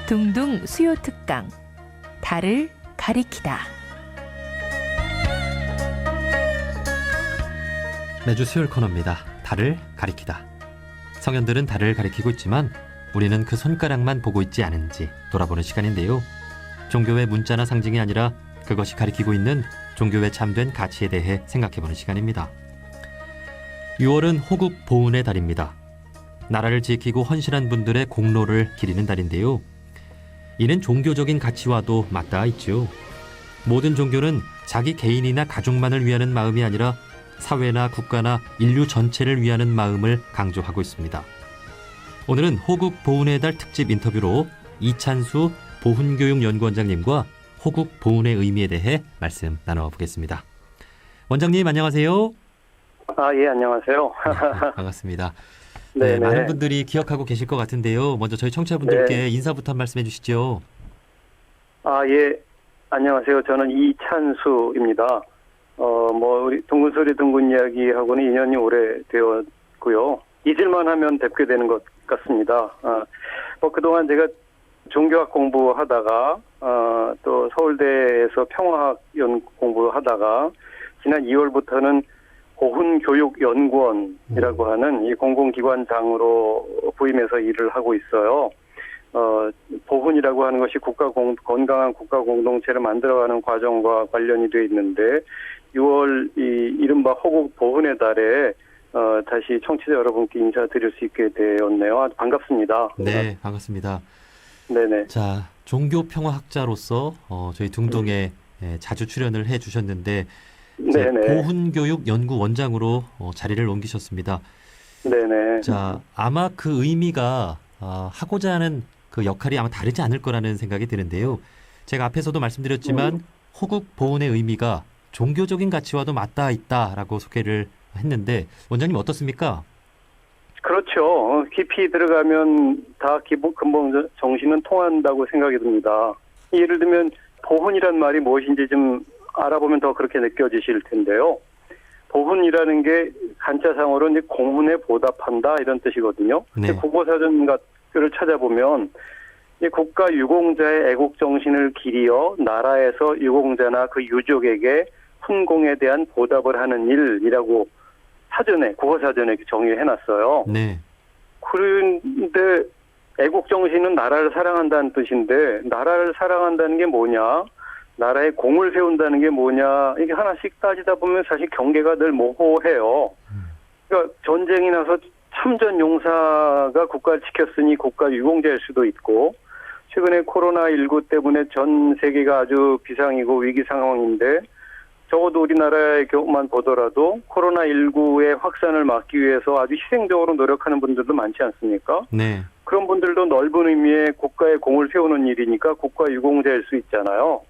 둥둥 수요 특강 달을 가리키다. 매주 수요일 코너입니다. 달을 가리키다. 성현들은 달을 가리키고 있지만 우리는 그 손가락만 보고 있지 않은지 돌아보는 시간인데요. 종교의 문자나 상징이 아니라 그것이 가리키고 있는 종교의 참된 가치에 대해 생각해보는 시간입니다. 6월은 호국 보훈의 달입니다. 나라를 지키고 헌신한 분들의 공로를 기리는 달인데요. 이는 종교적인 가치와도 맞닿아 있죠. 모든 종교는 자기 개인이나 가족만을 위하는 마음이 아니라 사회나 국가나 인류 전체를 위하는 마음을 강조하고 있습니다. 오늘은 호국 보훈의 달 특집 인터뷰로 이찬수 보훈교육연구원장님과 호국 보훈의 의미에 대해 말씀 나눠보겠습니다. 원장님 안녕하세요. 예, 안녕하세요. 반갑습니다. 네, 많은 분들이 기억하고 계실 것 같은데요. 먼저 저희 청취자분들께 인사부터 한 말씀해 주시죠. 예, 안녕하세요. 저는 이찬수입니다. 우리 둥근소리 둥근 이야기하고는 인연이 오래되었고요. 잊을만 하면 뵙게 되는 것 같습니다. 그동안 제가 종교학 공부하다가, 또 서울대에서 평화학 공부하다가, 지난 2월부터는 보훈교육연구원이라고 하는 이 공공기관장으로 부임해서 일을 하고 있어요. 보훈이라고 하는 것이 건강한 국가 공동체를 만들어가는 과정과 관련이 되어 있는데 6월 이 이른바 호국 보훈의 달에 다시 청취자 여러분께 인사드릴 수 있게 되었네요. 아주 반갑습니다. 네, 반갑습니다. 네네. 자, 종교평화학자로서 저희 둥둥에 자주 출연을 해주셨는데 보훈교육연구원장으로 자리를 옮기셨습니다. 네네. 자, 아마 그 의미가 하고자 하는 그 역할이 아마 다르지 않을 거라는 생각이 드는데요. 제가 앞에서도 말씀드렸지만 호국 보훈의 의미가 종교적인 가치와도 맞닿아 있다라고 소개를 했는데 원장님 어떻습니까? 그렇죠. 깊이 들어가면 다 근본 정신은 통한다고 생각이 듭니다. 예를 들면 보훈이란 말이 무엇인지 좀 알아보면 더 그렇게 느껴지실 텐데요. 보훈이라는 게 간자상으로 이제 공훈에 보답한다 이런 뜻이거든요. 네. 국어사전 같은 찾아보면 국가 유공자의 애국 정신을 기리어 나라에서 유공자나 그 유족에게 훈공에 대한 보답을 하는 일이라고 국어사전에 정의해놨어요. 네. 그런데 애국 정신은 나라를 사랑한다는 뜻인데 나라를 사랑한다는 게 뭐냐? 나라에 공을 세운다는 게 뭐냐? 이게 하나씩 따지다 보면 사실 경계가 늘 모호해요. 그러니까 전쟁이 나서 참전 용사가 국가를 지켰으니 국가 유공자일 수도 있고 최근에 코로나19 때문에 전 세계가 아주 비상이고 위기 상황인데 적어도 우리나라의 경우만 보더라도 코로나19의 확산을 막기 위해서 아주 희생적으로 노력하는 분들도 많지 않습니까? 네. 그런 분들도 넓은 의미의 국가의 공을 세우는 일이니까 국가 유공자일 수 있잖아요.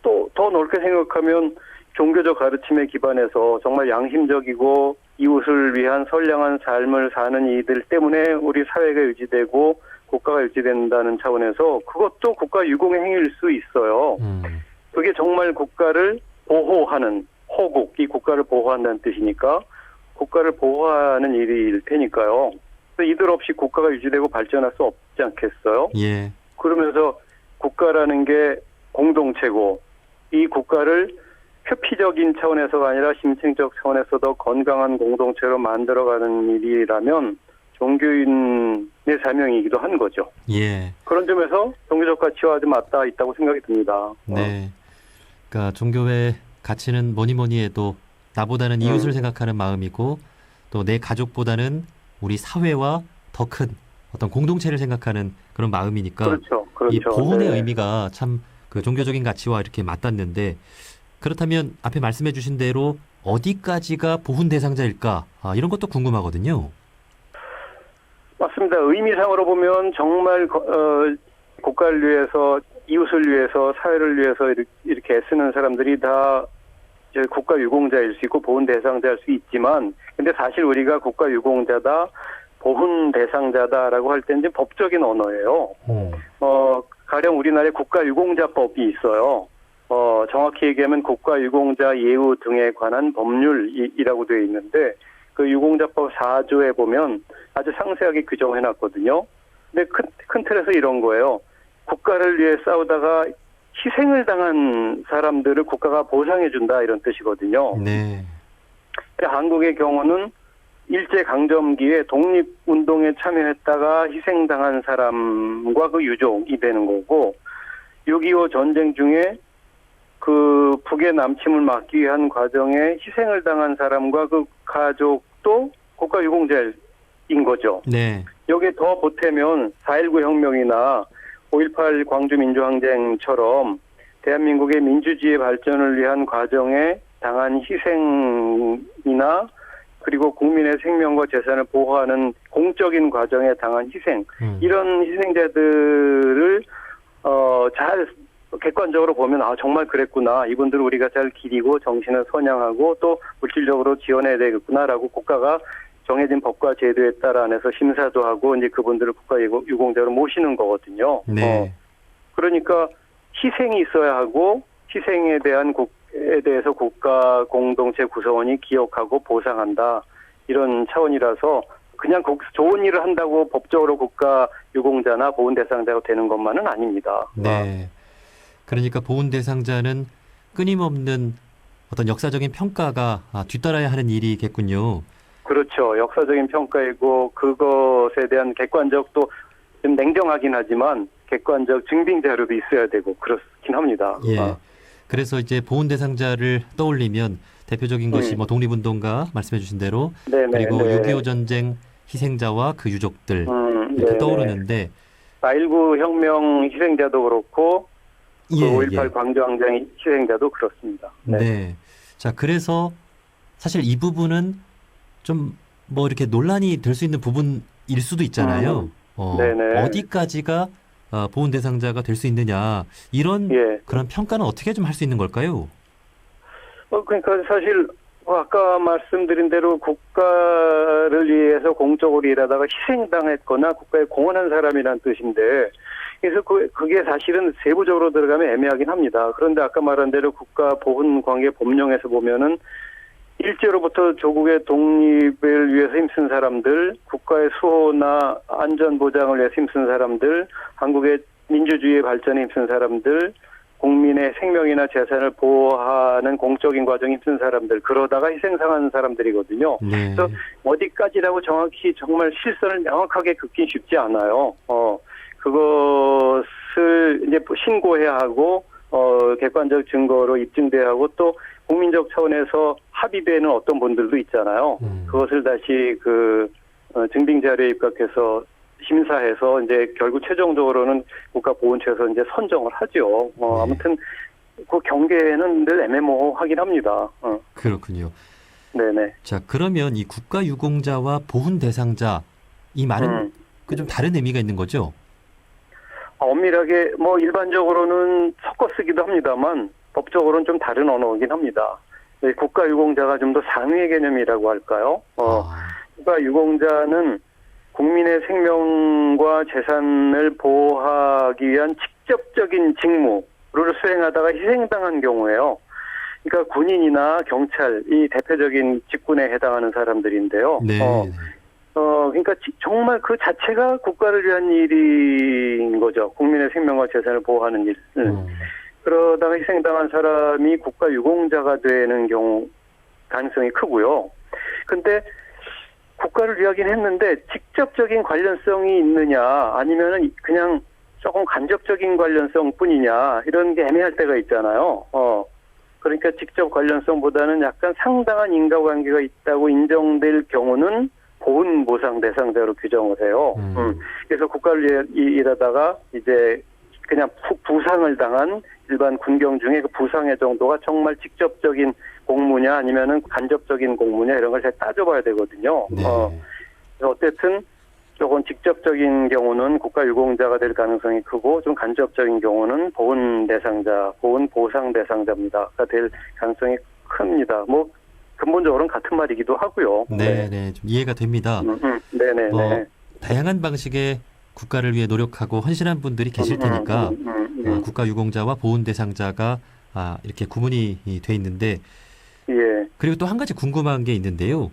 또 더 넓게 생각하면 종교적 가르침에 기반해서 정말 양심적이고 이웃을 위한 선량한 삶을 사는 이들 때문에 우리 사회가 유지되고 국가가 유지된다는 차원에서 그것도 국가 유공의 행위일 수 있어요. 그게 정말 국가를 보호하는 호국, 이 국가를 보호한다는 뜻이니까 국가를 보호하는 일일 테니까요. 이들 없이 국가가 유지되고 발전할 수 없지 않겠어요? 예. 그러면서 국가라는 게 공동체고 이 국가를 표피적인 차원에서가 아니라 심층적 차원에서도 건강한 공동체로 만들어가는 일이라면 종교인의 사명이기도 한 거죠. 예. 그런 점에서 종교적 가치와 아주 맞닿아 있다고 생각이 듭니다. 네. 그러니까 종교의 가치는 뭐니 해도 나보다는 이웃을 생각하는 마음이고 또 내 가족보다는 우리 사회와 더 큰 어떤 공동체를 생각하는 그런 마음이니까 그렇죠. 이 보훈의 네. 의미가 참 그 종교적인 가치와 이렇게 맞닿는데 그렇다면 앞에 말씀해 주신 대로 어디까지가 보훈 대상자일까? 이런 것도 궁금하거든요. 맞습니다. 의미상으로 보면 정말 국가를 위해서 이웃을 위해서 사회를 위해서 이렇게 애쓰는 사람들이 다 국가 유공자일 수 있고 보훈 대상자일 수 있지만 근데 사실 우리가 국가 유공자다 보훈 대상자다라고 할 때는 법적인 언어예요. 가령 우리나라에 국가 유공자법이 있어요. 정확히 얘기하면 국가 유공자 예우 등에 관한 법률이라고 되어 있는데 그 유공자법 4조에 보면 아주 상세하게 규정해놨거든요. 근데 큰 틀에서 이런 거예요. 국가를 위해 싸우다가 희생을 당한 사람들을 국가가 보상해준다 이런 뜻이거든요. 네. 한국의 경우는 일제강점기에 독립운동에 참여했다가 희생당한 사람과 그 유족이 되는 거고 6.25 전쟁 중에 그 북의 남침을 막기 위한 과정에 희생을 당한 사람과 그 가족도 국가유공자인 거죠. 네. 여기에 더 보태면 4.19 혁명이나 5.18 광주민주항쟁처럼 대한민국의 민주주의 발전을 위한 과정에 당한 희생이나 그리고 국민의 생명과 재산을 보호하는 공적인 과정에 당한 희생 이런 희생자들을 잘 객관적으로 보면 정말 그랬구나. 이분들 우리가 잘 기리고 정신을 선양하고 또 물질적으로 지원해야 되겠구나라고 국가가 정해진 법과 제도에 따라 안에서 심사도 하고 이제 그분들을 국가유공자로 모시는 거거든요. 네. 그러니까 희생이 있어야 하고 희생에 대해서 국가 공동체 구성원이 기억하고 보상한다. 이런 차원이라서 그냥 좋은 일을 한다고 법적으로 국가 유공자나 보훈 대상자가 되는 것만은 아닙니다. 네. 그러니까 보훈 대상자는 끊임없는 어떤 역사적인 평가가 뒤따라야 하는 일이겠군요. 그렇죠. 역사적인 평가이고 그것에 대한 객관적 또 좀 냉정하긴 하지만 객관적 증빙 자료도 있어야 되고 그렇긴 합니다. 예. 그래서 이제 보훈 대상자를 떠올리면 대표적인 것이 뭐 독립운동가 말씀해 주신 대로 그리고 6.25 전쟁 희생자와 그 유족들 이렇게 떠오르는데 4.19 혁명 희생자도 그렇고 그 5.18 예. 광주항쟁 희생자도 그렇습니다. 네. 네. 자, 그래서 사실 이 부분은 좀 뭐 이렇게 논란이 될 수 있는 부분일 수도 있잖아요. 어디까지가 보훈 대상자가 될 수 있느냐 이런 그런 평가는 어떻게 좀 할 수 있는 걸까요? 그러니까 사실 아까 말씀드린 대로 국가를 위해서 공적으로 일하다가 희생당했거나 국가에 공헌한 사람이란 뜻인데 그래서 그게 사실은 세부적으로 들어가면 애매하긴 합니다. 그런데 아까 말한 대로 국가 보훈 관계 법령에서 보면은 일제로부터 조국의 독립을 위해서 힘쓴 사람들, 국가의 수호나 안전 보장을 위해서 힘쓴 사람들, 한국의 민주주의 발전에 힘쓴 사람들, 국민의 생명이나 재산을 보호하는 공적인 과정에 힘쓴 사람들, 그러다가 희생당한 사람들이거든요. 네. 그래서 어디까지라고 정확히 정말 실선을 명확하게 긋긴 쉽지 않아요. 그것을 이제 신고해야 하고, 객관적 증거로 입증돼야 하고 또 국민적 차원에서 합의되는 어떤 분들도 있잖아요. 그것을 다시 증빙 자료에 입각해서 심사해서 이제 결국 최종적으로는 국가보훈처에서 이제 선정을 하죠. 아무튼 그 경계는 늘 애매모호하긴 합니다. 그렇군요. 네네. 자, 그러면 이 국가유공자와 보훈 대상자 이 말은 그 좀 다른 의미가 있는 거죠? 엄밀하게 일반적으로는 섞어 쓰기도 합니다만 법적으로는 좀 다른 언어이긴 합니다. 국가유공자가 좀 더 상위의 개념이라고 할까요? 국가유공자는 국민의 생명과 재산을 보호하기 위한 직접적인 직무를 수행하다가 희생당한 경우에요. 그러니까 군인이나 경찰이 대표적인 직군에 해당하는 사람들인데요. 네. 그러니까 정말 그 자체가 국가를 위한 일인 거죠. 국민의 생명과 재산을 보호하는 일. 그러다가 희생당한 사람이 국가유공자가 되는 경우 가능성이 크고요. 근데 국가를 위하긴 했는데 직접적인 관련성이 있느냐 아니면은 그냥 조금 간접적인 관련성 뿐이냐 이런 게 애매할 때가 있잖아요. 그러니까 직접 관련성보다는 약간 상당한 인과관계가 있다고 인정될 경우는 보훈 보상 대상자로 규정을 해요. 그래서 국가를 위해 일하다가 이제 그냥 부상을 당한 일반 군경 중에 그 부상의 정도가 정말 직접적인 공무냐 아니면은 간접적인 공무냐 이런 걸 잘 따져봐야 되거든요. 네. 어쨌든 조금 직접적인 경우는 국가유공자가 될 가능성이 크고 좀 간접적인 경우는 보훈 대상자, 보훈 보상 대상자입니다가 될 가능성이 큽니다. 근본적으로는 같은 말이기도 하고요. 네, 좀 이해가 됩니다. 네네. 다양한 방식의 국가를 위해 노력하고 헌신한 분들이 계실 테니까 국가유공자와 보훈 대상자가 이렇게 구분이 돼 있는데 그리고 또 한 가지 궁금한 게 있는데요.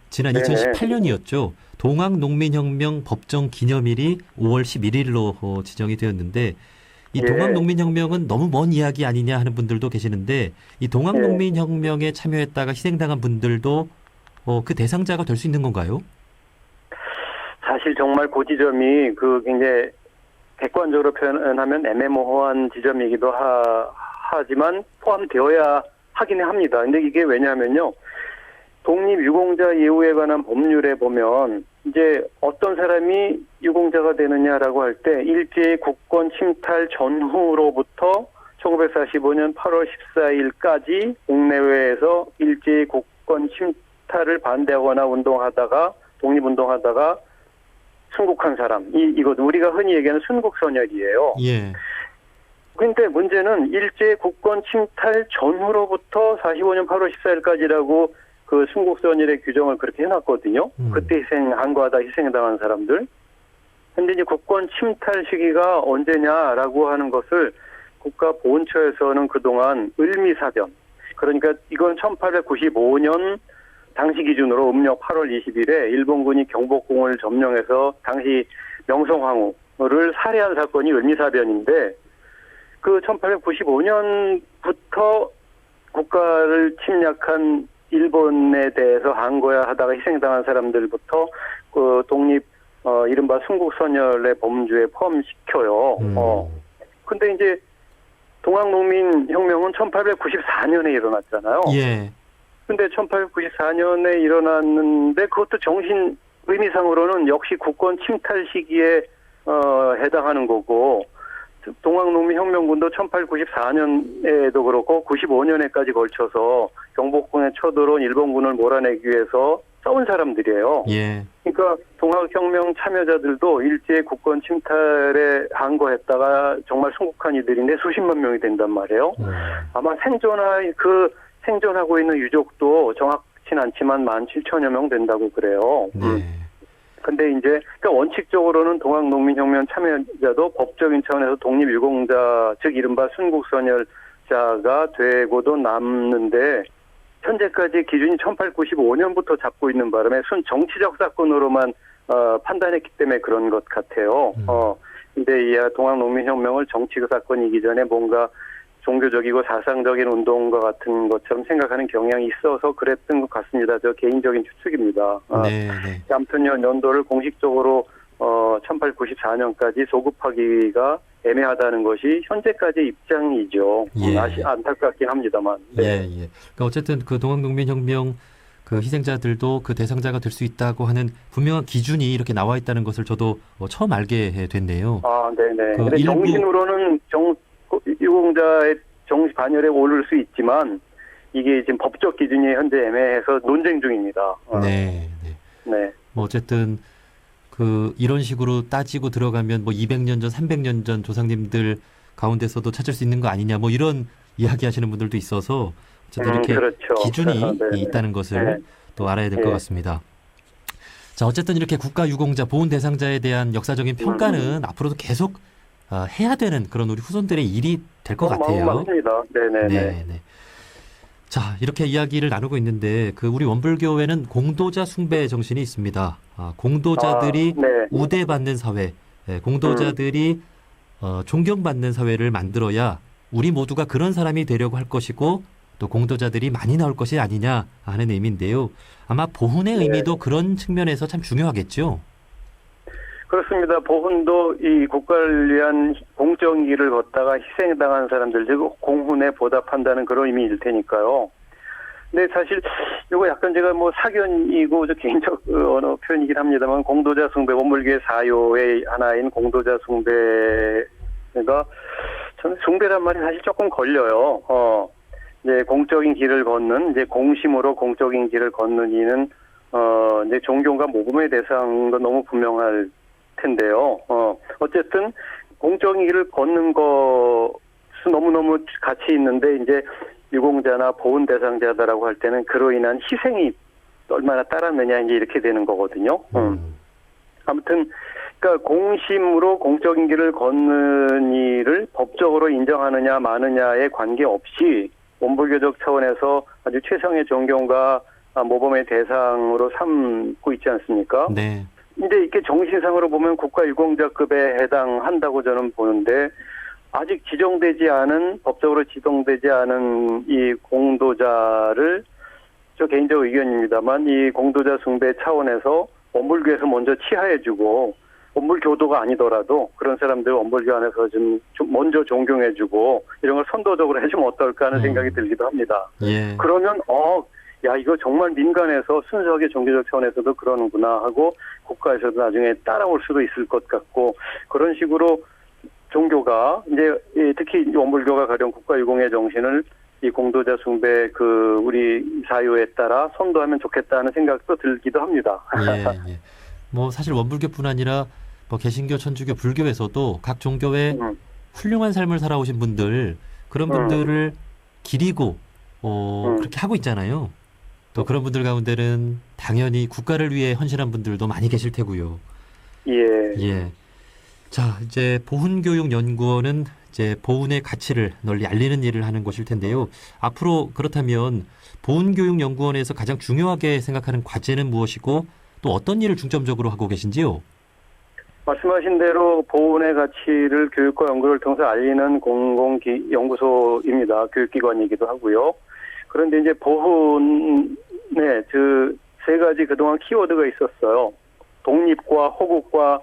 지난 2018년이었죠. 동학농민혁명 법정 기념일이 5월 11일로 지정이 되었는데 이 예. 동학농민혁명은 너무 먼 이야기 아니냐 하는 분들도 계시는데 이 동학농민혁명에 참여했다가 희생당한 분들도 그 대상자가 될 수 있는 건가요? 사실 정말 그 지점이 굉장히 객관적으로 표현하면 애매모호한 지점이기도 하지만 포함되어야 하긴 합니다. 근데 이게 왜냐하면요. 독립유공자 예우에 관한 법률에 보면 이제 어떤 사람이 유공자가 되느냐라고 할 때 일제의 국권 침탈 전후로부터 1945년 8월 14일까지 국내외에서 일제의 국권 침탈을 반대하거나 운동하다가 독립운동하다가 순국한 사람, 이것 우리가 흔히 얘기하는 순국선열이에요. 예. 그런데 문제는 일제 국권 침탈 전후로부터 45년 8월 14일까지라고 그 순국선열의 규정을 그렇게 해놨거든요. 그때 한과다 희생당한 사람들. 근데 이제 국권 침탈 시기가 언제냐라고 하는 것을 국가보훈처에서는 그동안 을미사변, 그러니까 이건 1895년 당시 기준으로 음력 8월 20일에 일본군이 경복궁을 점령해서 당시 명성황후를 살해한 사건이 을미사변인데 그 1895년부터 국가를 침략한 일본에 대해서 항거하다가 희생당한 사람들부터 그 독립 이른바 순국선열의 범주에 포함시켜요. 근데 이제 동학농민혁명은 1894년에 일어났잖아요. 예. 근데 1894년에 일어났는데 그것도 정신 의미상으로는 역시 국권 침탈 시기에 해당하는 거고 동학농민혁명군도 1894년에도 그렇고 95년에까지 걸쳐서 경복궁에 쳐들어온 일본군을 몰아내기 위해서 싸운 사람들이에요. 예. 그러니까 동학혁명 참여자들도 일제의 국권 침탈에 항거했다가 정말 순국한 이들인데 수십만 명이 된단 말이에요. 아마 생존하고 있는 유족도 정확치는 않지만 17,000여 명 된다고 그래요. 네. 근데 이제 그러니까 원칙적으로는 동학농민혁명 참여자도 법적인 차원에서 독립유공자 즉 이른바 순국선열자가 되고도 남는데 현재까지 기준이 1895년부터 잡고 있는 바람에 정치적 사건으로만 판단했기 때문에 그런 것 같아요. 근데 이 동학농민혁명을 정치적 사건이기 전에 뭔가 종교적이고 사상적인 운동과 같은 것처럼 생각하는 경향이 있어서 그랬던 것 같습니다. 저 개인적인 추측입니다. 네, 네. 아무튼 연도를 공식적으로 1894년까지 소급하기가 애매하다는 것이 현재까지의 입장이죠. 예. 안타깝긴 합니다만. 네. 예, 예. 그러니까 어쨌든 그 동학농민혁명 그 희생자들도 그 대상자가 될 수 있다고 하는 분명한 기준이 이렇게 나와 있다는 것을 저도 처음 알게 됐네요. 아, 네네. 그 근데 일부... 정신으로는 유공자의 정신 반열에 오를 수 있지만 이게 지금 법적 기준이 현재 애매해서 논쟁 중입니다. 네, 네. 네. 뭐 어쨌든 그 이런 식으로 따지고 들어가면 뭐 200년 전, 300년 전 조상님들 가운데서도 찾을 수 있는 거 아니냐 뭐 이런 이야기하시는 분들도 있어서 어쨌든 이렇게 그렇죠. 기준이 네. 있다는 것을 네. 또 알아야 될 것 같습니다. 자, 어쨌든 이렇게 국가 유공자 보훈 대상자에 대한 역사적인 평가는 앞으로도 계속 해야 되는 그런 우리 후손들의 일이 될 것 같아요. 맞습니다. 네네네. 네, 네. 자, 이렇게 이야기를 나누고 있는데 그 우리 원불교회는 공도자 숭배 정신이 있습니다. 공도자들이 네. 우대받는 사회, 공도자들이 존경받는 사회를 만들어야 우리 모두가 그런 사람이 되려고 할 것이고 또 공도자들이 많이 나올 것이 아니냐 하는 의미인데요. 아마 보훈의 의미도 그런 측면에서 참 중요하겠죠. 그렇습니다. 보훈도 이 국가를 위한 공적인 길을 걷다가 희생당한 사람들, 즉 공훈에 보답한다는 그런 의미일 테니까요. 근데 사실 이거 약간 제가 뭐 사견이고 저 개인적 언어 표현이긴 합니다만 공도자 숭배, 원불교의 사요의 하나인 공도자 숭배가 저는 숭배란 말이 사실 조금 걸려요. 이제 공적인 길을 걷는 이제 공심으로 공적인 길을 걷는 이는 이제 존경과 모금의 대상인 건 너무 분명할 텐데요. 어쨌든 공적인 길을 걷는 것은 너무너무 가치 있는데 이제 유공자나 보훈 대상자다라고 할 때는 그로 인한 희생이 얼마나 따랐느냐 이제 이렇게 되는 거거든요. 아무튼 그러니까 공심으로 공적인 길을 걷는 일을 법적으로 인정하느냐 마느냐에 관계없이 원불교적 차원에서 아주 최상의 존경과 모범의 대상으로 삼고 있지 않습니까? 네. 근데 이게 정신상으로 보면 국가유공자급에 해당한다고 저는 보는데 아직 법적으로 지정되지 않은 이 공도자를 저 개인적 의견입니다만 이 공도자 숭배 차원에서 원불교에서 먼저 치하해주고 원불교도가 아니더라도 그런 사람들 원불교 안에서 좀 먼저 존경해주고 이런 걸 선도적으로 해주면 어떨까 하는 생각이 들기도 합니다. 예. 그러면 야 이거 정말 민간에서 순수하게 종교적 차원에서도 그러는구나 하고 국가에서도 나중에 따라올 수도 있을 것 같고 그런 식으로 종교가 이제 특히 원불교가 가령 국가유공의 정신을 이 공도자 숭배 우리 사유에 따라 선도하면 좋겠다는 생각도 들기도 합니다. 예. 뭐 사실 원불교뿐 아니라 뭐 개신교, 천주교, 불교에서도 각 종교의 훌륭한 삶을 살아오신 분들 그런 분들을 기리고 그렇게 하고 있잖아요. 또 그런 분들 가운데는 당연히 국가를 위해 헌신한 분들도 많이 계실 테고요. 예. 자, 이제 보훈교육연구원은 이제 보훈의 가치를 널리 알리는 일을 하는 곳일 텐데요. 앞으로 그렇다면 보훈교육연구원에서 가장 중요하게 생각하는 과제는 무엇이고 또 어떤 일을 중점적으로 하고 계신지요? 말씀하신 대로 보훈의 가치를 교육과 연구를 통해서 알리는 공공연구소입니다. 교육기관이기도 하고요. 그런데 이제 보훈에 세 가지 그동안 키워드가 있었어요. 독립과 호국과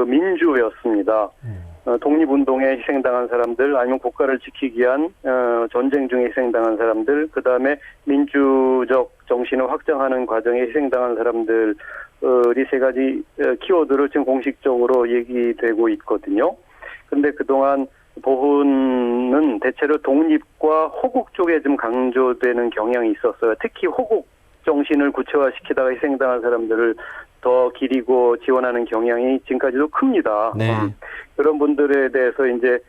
민주였습니다. 독립운동에 희생당한 사람들, 아니면 국가를 지키기 위한 전쟁 중에 희생당한 사람들, 그 다음에 민주적 정신을 확장하는 과정에 희생당한 사람들이 세 가지 키워드로 지금 공식적으로 얘기되고 있거든요. 근데 그동안 보훈은 대체로 독립과 호국 쪽에 좀 강조되는 경향이 있었어요. 특히 호국 정신을 구체화시키다가 희생당한 사람들을 더 기리고 지원하는 경향이 지금까지도 큽니다. 네. 그런 분들에 대해서 이제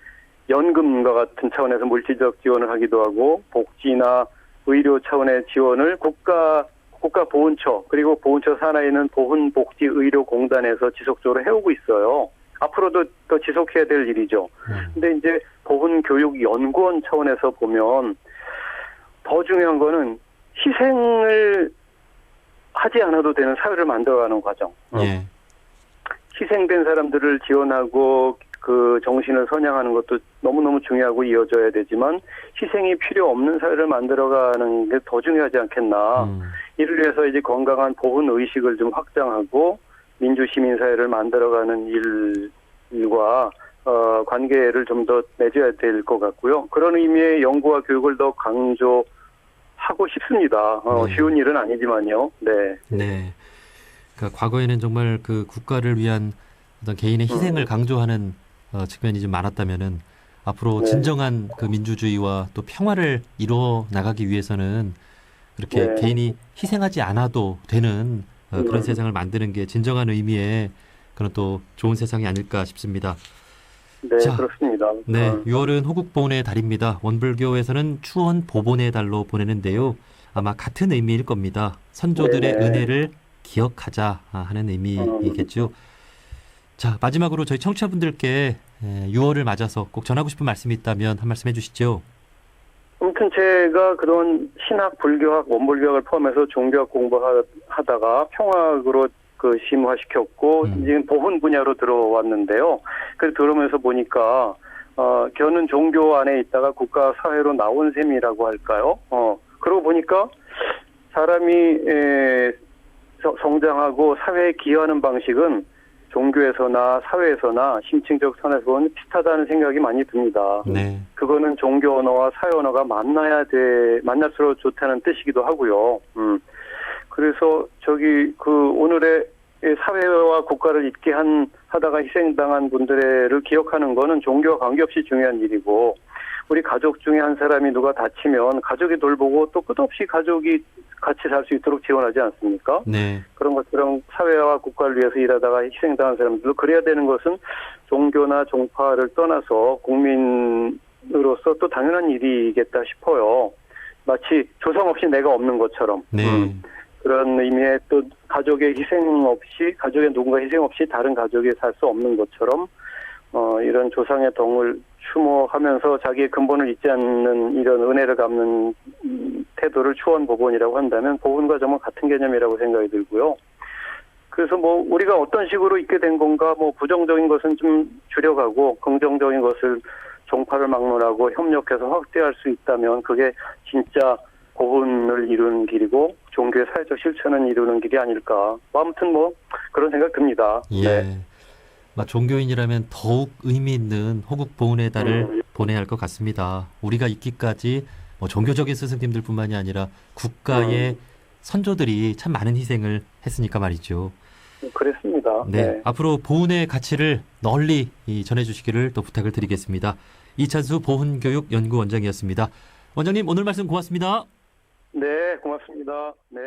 연금과 같은 차원에서 물질적 지원을 하기도 하고 복지나 의료 차원의 지원을 국가 보훈처 그리고 보훈처 산하에 있는 보훈복지의료공단에서 지속적으로 해오고 있어요. 앞으로도 더 지속해야 될 일이죠. 근데 이제 보훈교육연구원 차원에서 보면 더 중요한 거는 희생을 하지 않아도 되는 사회를 만들어가는 과정. 예. 희생된 사람들을 지원하고 그 정신을 선양하는 것도 너무너무 중요하고 이어져야 되지만 희생이 필요 없는 사회를 만들어가는 게 더 중요하지 않겠나. 이를 위해서 이제 건강한 보훈 의식을 좀 확장하고 민주시민사회를 만들어가는 일과 관계를 좀 더 맺어야 될 것 같고요. 그런 의미의 연구와 교육을 더 강조하고 싶습니다. 네. 쉬운 일은 아니지만요. 네. 네. 그러니까 과거에는 정말 그 국가를 위한 어떤 개인의 희생을 강조하는 측면이 좀 많았다면은 앞으로 네. 진정한 그 민주주의와 또 평화를 이루어 나가기 위해서는 이렇게 네. 개인이 희생하지 않아도 되는 그런 세상을 만드는 게 진정한 의미의 그런 또 좋은 세상이 아닐까 싶습니다. 네, 자, 그렇습니다. 네, 6월은 호국보훈의 달입니다. 원불교에서는 추원 보본의 달로 보내는데요. 아마 같은 의미일 겁니다. 선조들의 네네. 은혜를 기억하자 하는 의미이겠죠. 자, 마지막으로 저희 청취자분들께 6월을 맞아서 꼭 전하고 싶은 말씀이 있다면 한 말씀 해주시죠. 아무튼 제가 그동안 신학, 불교학, 원불교학을 포함해서 종교학 공부하다가 평학으로 심화시켰고 지금 보훈 분야로 들어왔는데요. 그래서 들어오면서 보니까 저는 종교 안에 있다가 국가 사회로 나온 셈이라고 할까요? 그러고 보니까 사람이 성장하고 사회에 기여하는 방식은 종교에서나 사회에서나 심층적 선에서 보면 비슷하다는 생각이 많이 듭니다. 네. 그거는 종교 언어와 사회 언어가 만날수록 좋다는 뜻이기도 하고요. 그래서 오늘의 사회와 국가를 잊게 하다가 희생당한 분들을 기억하는 거는 종교와 관계없이 중요한 일이고, 우리 가족 중에 한 사람이 누가 다치면 가족이 돌보고 또 끝없이 가족이 같이 살 수 있도록 지원하지 않습니까? 네. 그런 것처럼 사회와 국가를 위해서 일하다가 희생당한 사람들도 그래야 되는 것은 종교나 종파를 떠나서 국민으로서 또 당연한 일이겠다 싶어요. 마치 조상 없이 내가 없는 것처럼. 네. 그런 의미의 또 가족의 누군가 희생 없이 다른 가족이 살 수 없는 것처럼 이런 조상의 덕을 추모하면서 자기의 근본을 잊지 않는 이런 은혜를 갚는 태도를 추원 보본이라고 한다면 보본과 정말 같은 개념이라고 생각이 들고요. 그래서 뭐 우리가 어떤 식으로 있게 된 건가 뭐 부정적인 것은 좀 줄여가고 긍정적인 것을 종파를 막론하고 협력해서 확대할 수 있다면 그게 진짜 보훈을 이루는 길이고 종교의 사회적 실천을 이루는 길이 아닐까. 아무튼 뭐 그런 생각 듭니다. 예. 네. 종교인이라면 더욱 의미 있는 호국 보훈의 달을 보내야 할 것 같습니다. 우리가 있기까지 종교적인 스승님들뿐만이 아니라 국가의 선조들이 참 많은 희생을 했으니까 말이죠. 그랬습니다. 네, 네. 앞으로 보훈의 가치를 널리 전해주시기를 또 부탁을 드리겠습니다. 이찬수 보훈교육연구원장이었습니다. 원장님 오늘 말씀 고맙습니다. 네, 고맙습니다. 네.